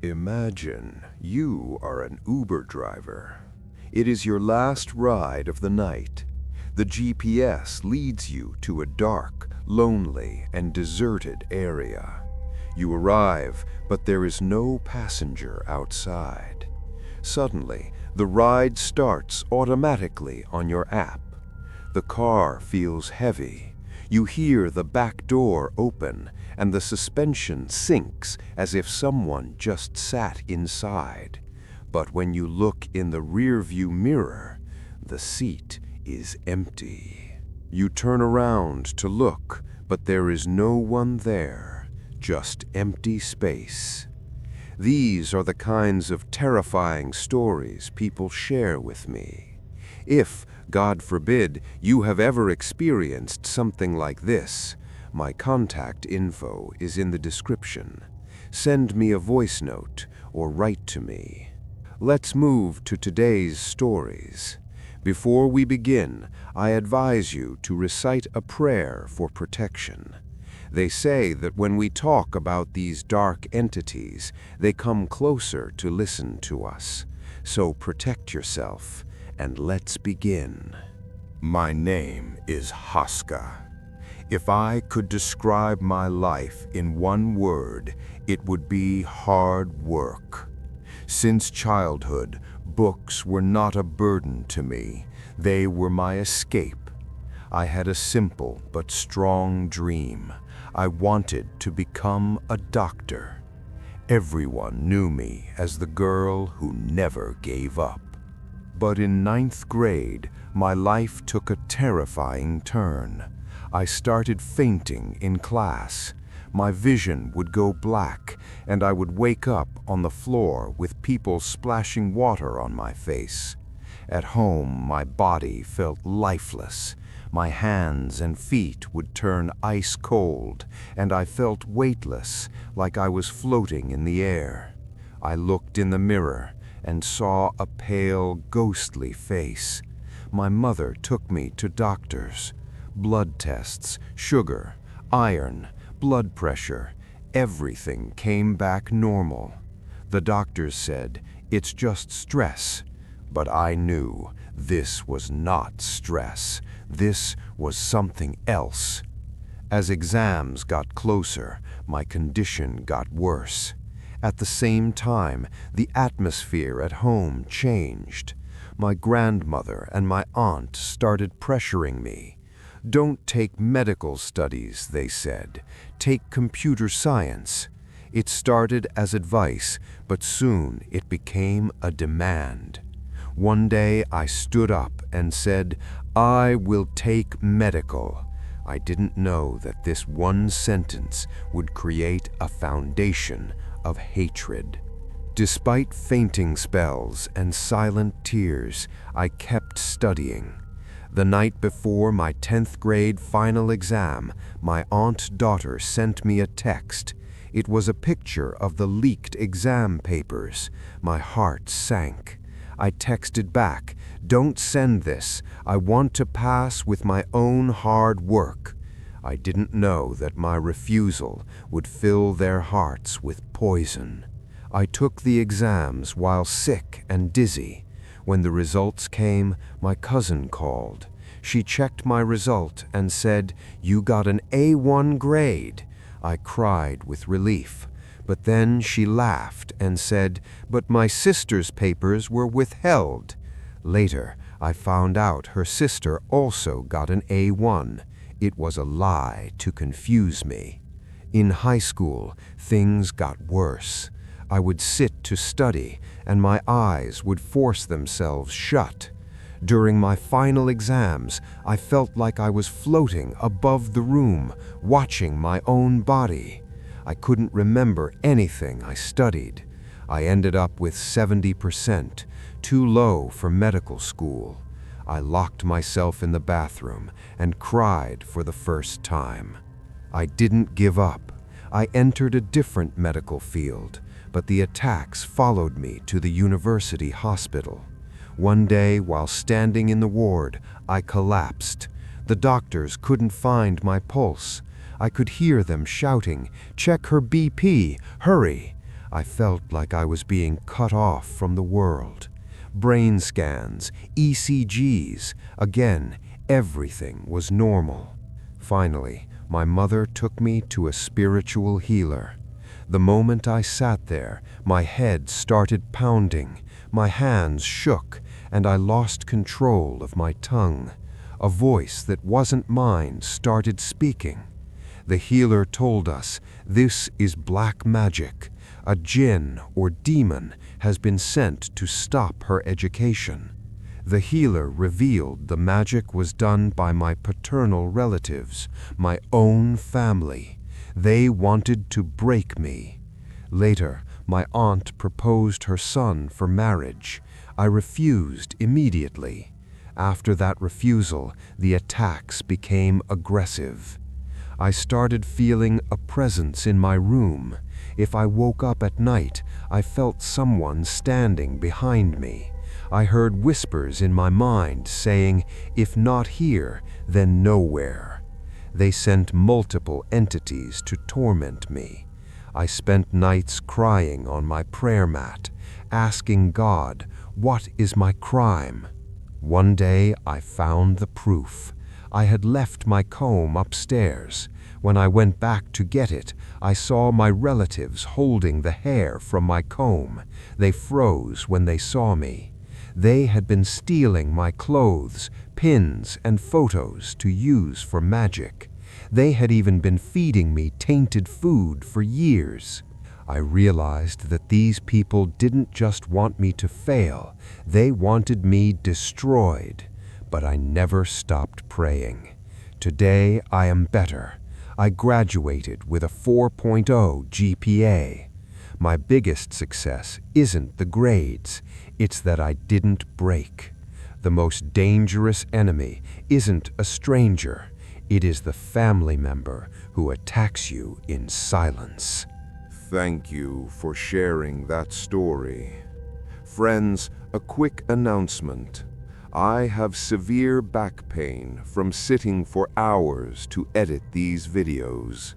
Imagine you are an Uber driver. It is your last ride of the night. The GPS leads you to a dark, lonely, and deserted area. You arrive, but there is no passenger outside. Suddenly, the ride starts automatically on your app. The car feels heavy. You hear the back door open, and the suspension sinks as if someone just sat inside. But when you look in the rearview mirror, the seat is empty. You turn around to look, but there is no one there, just empty space. These are the kinds of terrifying stories people share with me. If, God forbid, you have ever experienced something like this, my contact info is in the description. Send me a voice note or write to me. Let's move to today's stories. Before we begin, I advise you to recite a prayer for protection. They say that when we talk about these dark entities, they come closer to listen to us. So protect yourself, and let's begin. My name is Haska. If I could describe my life in one word, it would be hard work. Since childhood, books were not a burden to me. They were my escape. I had a simple but strong dream. I wanted to become a doctor. Everyone knew me as the girl who never gave up. But in 9th grade, my life took a terrifying turn. I started fainting in class. My vision would go black, and I would wake up on the floor with people splashing water on my face. At home, my body felt lifeless. My hands and feet would turn ice cold, and I felt weightless, like I was floating in the air. I looked in the mirror and saw a pale, ghostly face. My mother took me to doctors. Blood tests, sugar, iron, blood pressure, everything came back normal. The doctors said, "It's just stress." But I knew this was not stress. This was something else. As exams got closer, my condition got worse. At the same time, the atmosphere at home changed. My grandmother and my aunt started pressuring me. "Don't take medical studies," they said. "Take computer science." It started as advice, but soon it became a demand. One day I stood up and said, "I will take medical." I didn't know that this one sentence would create a foundation of hatred. Despite fainting spells and silent tears, I kept studying. The night before my 10th grade final exam, my aunt's daughter sent me a text. It was a picture of the leaked exam papers. My heart sank. I texted back, "Don't send this. I want to pass with my own hard work." I didn't know that my refusal would fill their hearts with poison. I took the exams while sick and dizzy. When the results came, my cousin called. She checked my result and said, "You got an A1 grade." I cried with relief. But then she laughed and said, "But my sister's papers were withheld." Later, I found out her sister also got an A1. It was a lie to confuse me. In high school, things got worse. I would sit to study, and my eyes would force themselves shut. During my final exams, I felt like I was floating above the room, watching my own body. I couldn't remember anything I studied. I ended up with 70%, too low for medical school. I locked myself in the bathroom and cried for the first time. I didn't give up. I entered a different medical field, but the attacks followed me to the university hospital. One day, while standing in the ward, I collapsed. The doctors couldn't find my pulse. I could hear them shouting, "Check her BP, hurry!" I felt like I was being cut off from the world. Brain scans, ECGs, again, everything was normal. Finally, my mother took me to a spiritual healer. The moment I sat there, my head started pounding, my hands shook, and I lost control of my tongue. A voice that wasn't mine started speaking. The healer told us, "This is black magic. A jinn or demon has been sent to stop her education." The healer revealed the magic was done by my paternal relatives, my own family. They wanted to break me. Later, my aunt proposed her son for marriage. I refused immediately. After that refusal, the attacks became aggressive. I started feeling a presence in my room. If I woke up at night, I felt someone standing behind me. I heard whispers in my mind saying, "If not here, then nowhere." They sent multiple entities to torment me. I spent nights crying on my prayer mat, asking God, "What is my crime?" One day I found the proof. I had left my comb upstairs. When I went back to get it, I saw my relatives holding the hair from my comb. They froze when they saw me. They had been stealing my clothes, pins, and photos to use for magic. They had even been feeding me tainted food for years. I realized that these people didn't just want me to fail, they wanted me destroyed. But I never stopped praying. Today I am better. I graduated with a 4.0 GPA. My biggest success isn't the grades, it's that I didn't break. The most dangerous enemy isn't a stranger, it is the family member who attacks you in silence. Thank you for sharing that story. Friends, a quick announcement. I have severe back pain from sitting for hours to edit these videos.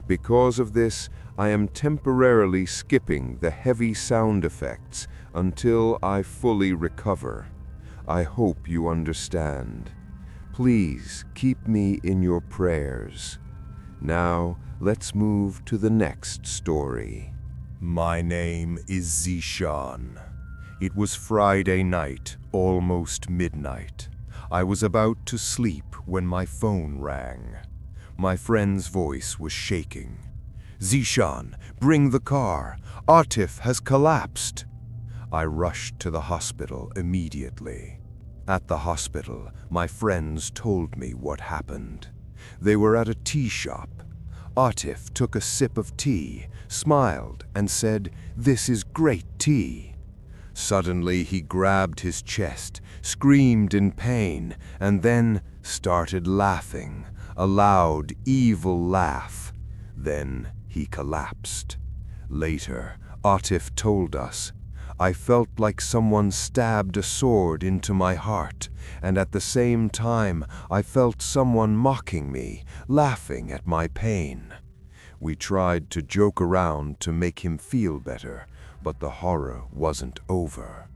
Because of this, I am temporarily skipping the heavy sound effects until I fully recover. I hope you understand. Please keep me in your prayers. Now, let's move to the next story. My name is Zishan. It was Friday night, almost midnight. I was about to sleep when my phone rang. My friend's voice was shaking. "Zishan, bring the car. Atif has collapsed." I rushed to the hospital immediately. At the hospital, my friends told me what happened. They were at a tea shop. Atif took a sip of tea, smiled, and said, "This is great tea." Suddenly he grabbed his chest, screamed in pain, and then started laughing, a loud, evil laugh. Then he collapsed. Later, Atif told us, "I felt like someone stabbed a sword into my heart, and at the same time I felt someone mocking me, laughing at my pain." We tried to joke around to make him feel better, but the horror wasn't over.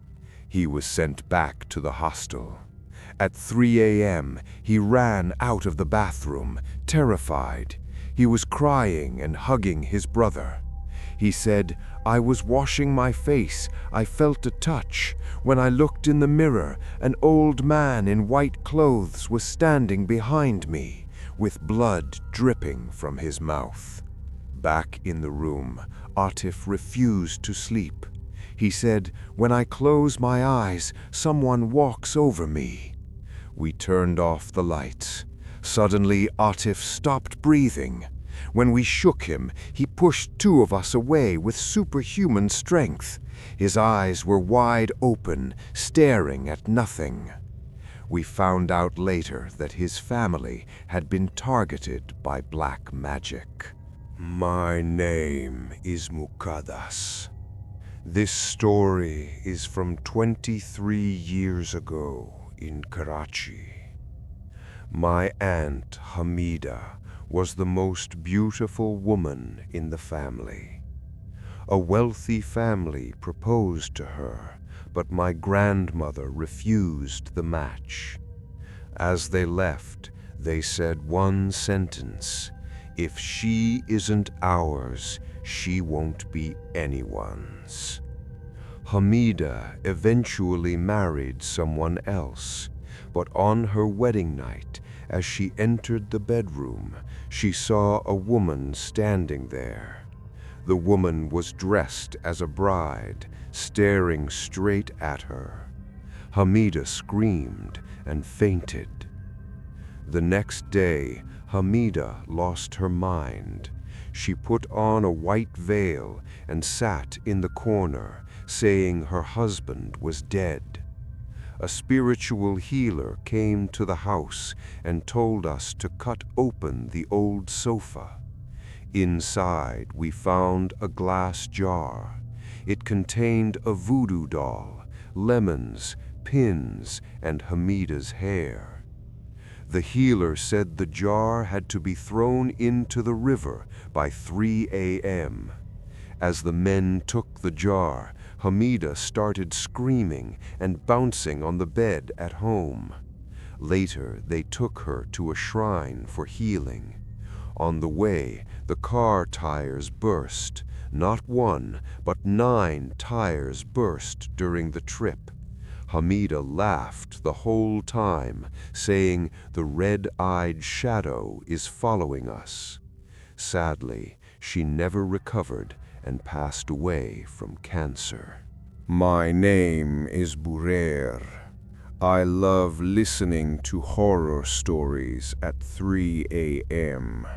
He was sent back to the hostel. At 3 a.m., he ran out of the bathroom, terrified. He was crying and hugging his brother. He said, "I was washing my face. I felt a touch. When I looked in the mirror, an old man in white clothes was standing behind me, with blood dripping from his mouth." Back in the room, Atif refused to sleep. He said, "When I close my eyes, someone walks over me." We turned off the lights. Suddenly, Atif stopped breathing. When we shook him, he pushed two of us away with superhuman strength. His eyes were wide open, staring at nothing. We found out later that his family had been targeted by black magic. My name is Mukadas. This story is from 23 years ago in Karachi. My aunt Hamida was the most beautiful woman in the family. A wealthy family proposed to her, but my grandmother refused the match. As they left, they said one sentence: "If she isn't ours, she won't be anyone's." Hamida eventually married someone else, but on her wedding night, as she entered the bedroom, she saw a woman standing there. The woman was dressed as a bride, staring straight at her. Hamida screamed and fainted. The next day, Hamida lost her mind. She put on a white veil and sat in the corner, saying her husband was dead. A spiritual healer came to the house and told us to cut open the old sofa. Inside, we found a glass jar. It contained a voodoo doll, lemons, pins, and Hamida's hair. The healer said the jar had to be thrown into the river by 3 a.m. As the men took the jar, Hamida started screaming and bouncing on the bed at home. Later, they took her to a shrine for healing. On the way, the car tires burst. Not 1, but 9 tires burst during the trip. Hamida laughed the whole time, saying the red-eyed shadow is following us. Sadly, she never recovered and passed away from cancer. My name is Burer. I love listening to horror stories at 3 a.m.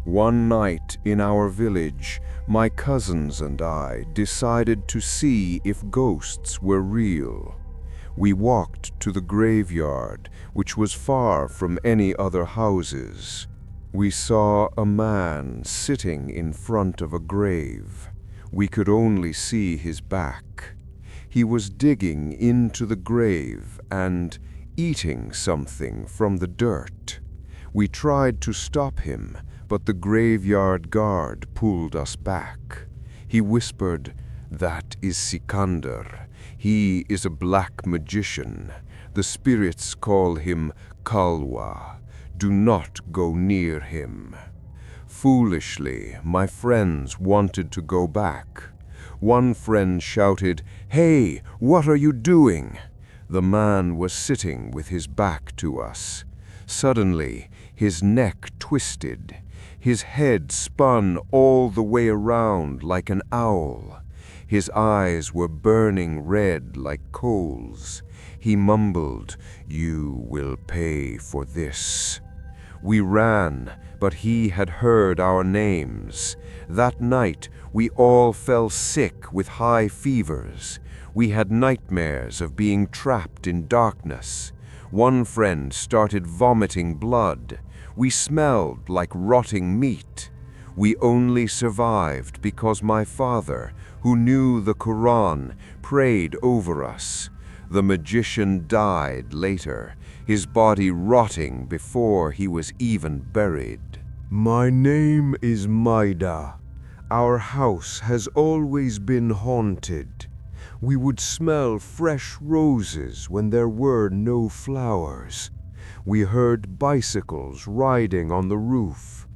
One night in our village, my cousins and I decided to see if ghosts were real. We walked to the graveyard, which was far from any other houses. We saw a man sitting in front of a grave. We could only see his back. He was digging into the grave and eating something from the dirt. We tried to stop him, but the graveyard guard pulled us back. He whispered, "That is Sikandar. He is a black magician. The spirits call him Kalwa. Do not go near him." Foolishly, my friends wanted to go back. One friend shouted, "Hey, what are you doing?" The man was sitting with his back to us. Suddenly, his neck twisted. His head spun all the way around like an owl. His eyes were burning red like coals. He mumbled, "You will pay for this." We ran, but he had heard our names. That night, we all fell sick with high fevers. We had nightmares of being trapped in darkness. One friend started vomiting blood. We smelled like rotting meat. We only survived because my father, who knew the Quran, prayed over us. The magician died later, his body rotting before he was even buried. My name is Maida. Our house has always been haunted. We would smell fresh roses when there were no flowers. We heard bicycles riding on the roof.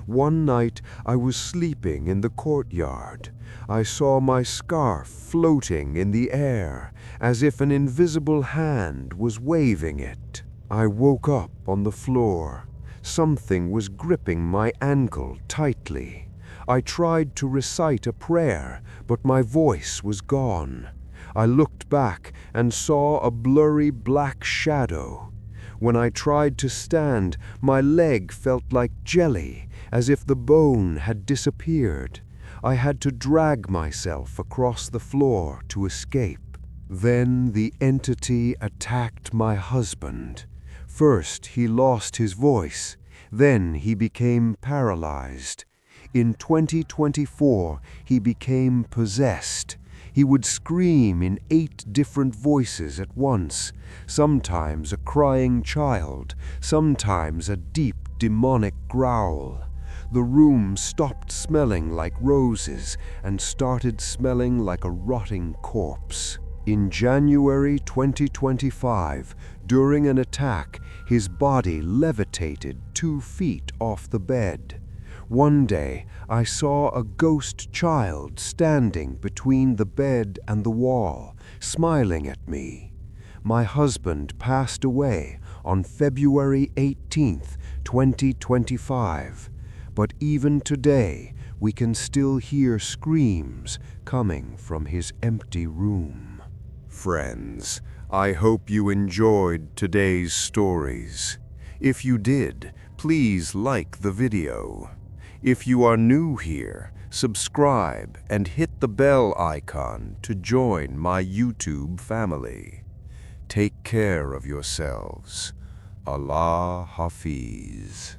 One night I was sleeping in the courtyard. I saw my scarf floating in the air, as if an invisible hand was waving it. I woke up on the floor. Something was gripping my ankle tightly. I tried to recite a prayer, but my voice was gone. I looked back and saw a blurry black shadow. When I tried to stand, my leg felt like jelly, as if the bone had disappeared. I had to drag myself across the floor to escape. Then the entity attacked my husband. First, he lost his voice. Then he became paralyzed. In 2024, he became possessed. He would scream in 8 different voices at once, sometimes a crying child, sometimes a deep demonic growl. The room stopped smelling like roses and started smelling like a rotting corpse. In January 2025, during an attack, his body levitated 2 feet off the bed. One day, I saw a ghost child standing between the bed and the wall, smiling at me. My husband passed away on February 18th, 2025, but even today, we can still hear screams coming from his empty room. Friends, I hope you enjoyed today's stories. If you did, please like the video. If you are new here, subscribe and hit the bell icon to join my YouTube family. Take care of yourselves. Allah Hafiz.